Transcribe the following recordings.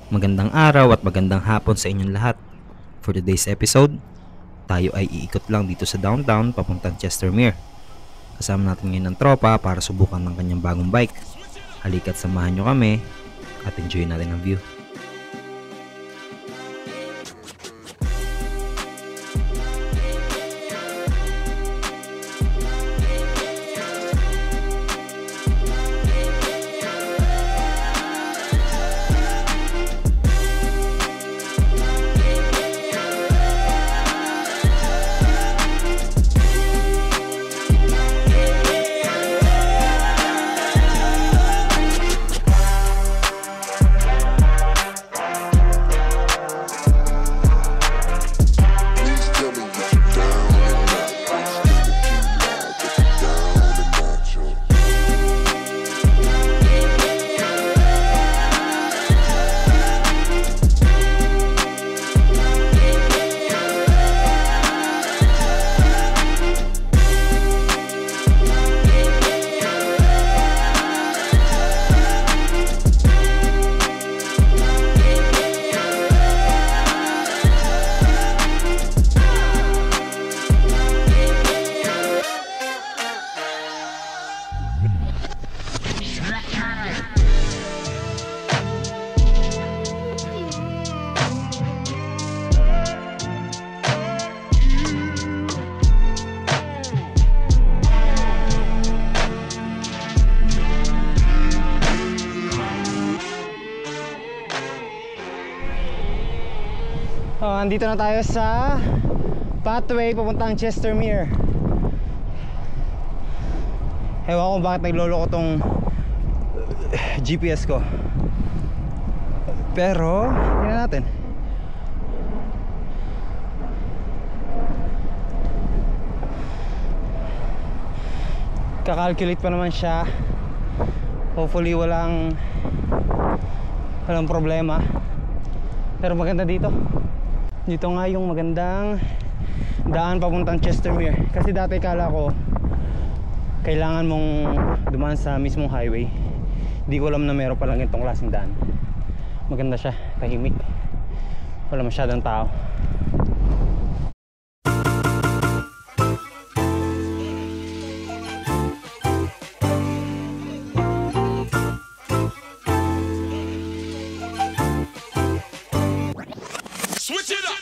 Magandang araw at magandang hapon sa inyong lahat. For today's episode, tayo ay iikot lang dito sa downtown papuntang Chestermere. Kasama natin ngayon ng tropa para subukan ng kanyang bagong bike. Halika't samahan nyo kami at enjoy natin ang view. Andito na tayo sa pathway papuntang Chestermere. Ewan ko bakit nagloloko tong GPS ko, pero tingnan natin. Kakalculate pa naman siya. Hopefully walang problema. Pero maganda dito. Dito nga yung magandang daan papuntang Chestermere. Kasi dati kala ko kailangan mong dumaan sa mismong highway. Hindi ko alam na meron palang itong klaseng daan. Maganda siya, tahimik, wala masyadong tao. Switch it up.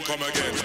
Come again.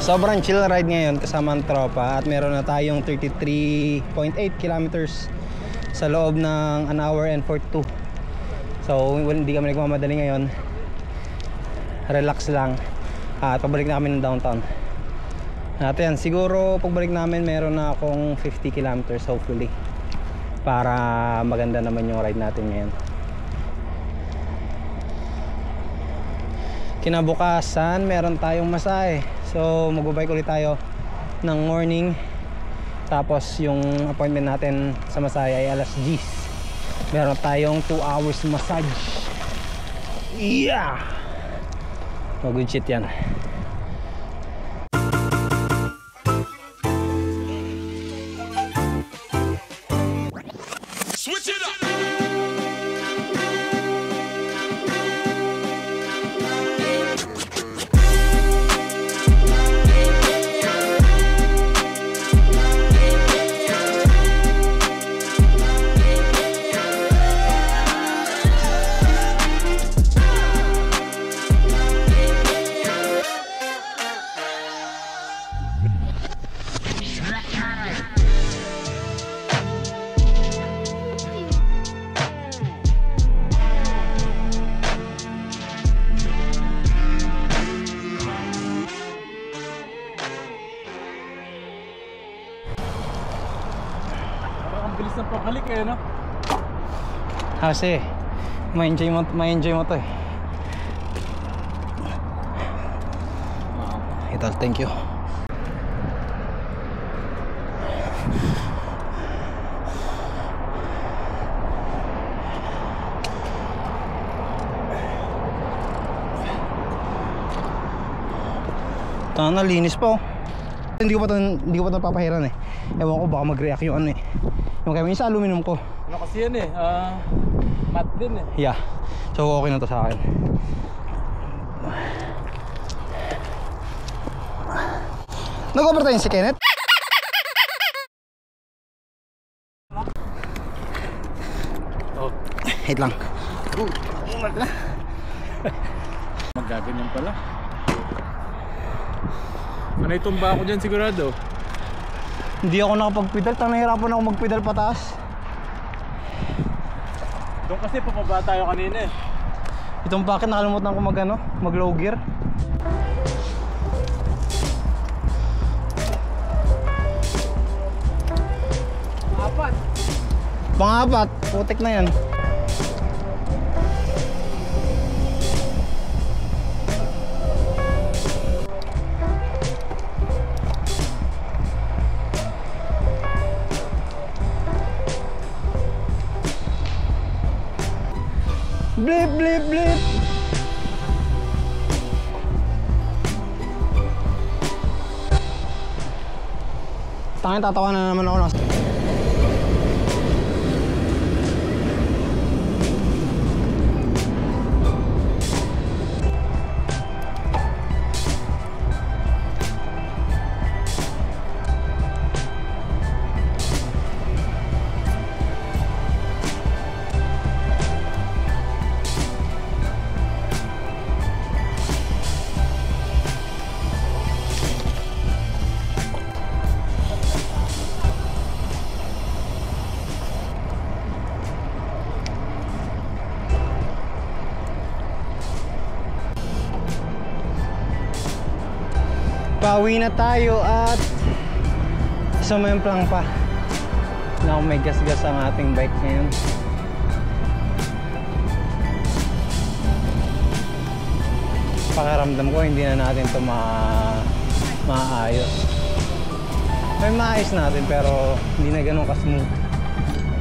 Sobrang chill ride ngayon kasama ang tropa at meron na tayong 33.8 kilometers sa loob ng 1 hour and 42. So hindi kami nagmamadali ngayon, relax lang at pabalik na kami ng downtown. At yan, siguro pagbalik namin meron na akong 50 kilometers hopefully, para maganda naman yung ride natin ngayon. Kinabukasan meron tayong masahe, so magbabike ulit tayo ng morning. Tapos yung appointment natin sa masahe ay alas 10. Meron tayong 2 hours massage. Yeah! Good shit yan. Switch it up. Bilis ng pabalik eh, no? Kasi ma-enjoy mo to eh. Ito, thank you. Tama, linis pa oh. Hindi ko pa ito papahiran eh. Ewan ko, baka mag-react yung ano eh. Yung kaya minsan aluminum ko. Ano kasi yan eh, matte din eh. Yeah. So okay na to sa akin. Nag-overtime si Kenneth? Oh, Wait lang. magaganyan pala. Ano itumba ako dyan sigurado? Hindi ako nakapag-pedal. Nahirapan ako mag-pedal pataas. Doon kasi papaba tayo kanina eh. Itong bakit nakalimutan ko mag low gear. Pang-apat, putik na yan. Blip, blip, blip. Tangin, tatawa na naman ako na. Pauwi na tayo at sumemplang pa na may gas-gas ang ating bike ngayon. Pakaramdam ko hindi na natin ito maayos. May maayos natin pero hindi na ganun ka-smooth.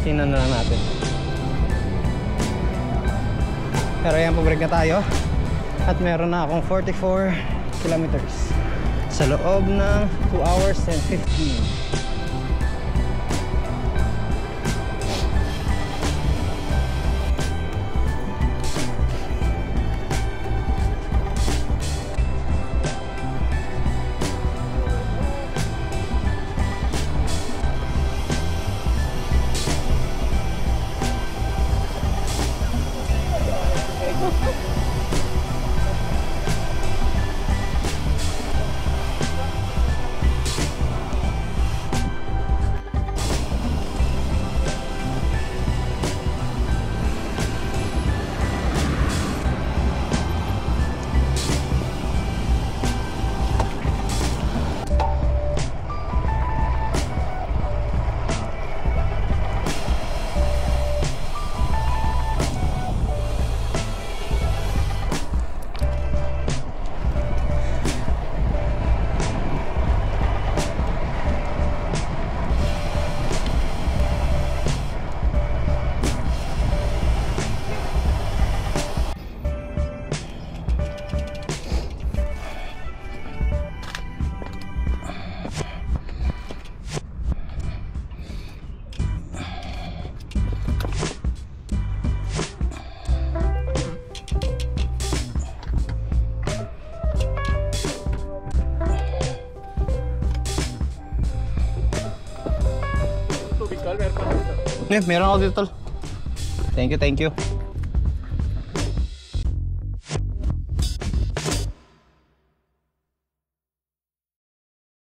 Tingnan na lang natin. Pero ayan, pabalik na tayo at meron na akong 44 kilometers sa loob ng 2 hours and 15. Meron ako dito tol. Thank you, thank you.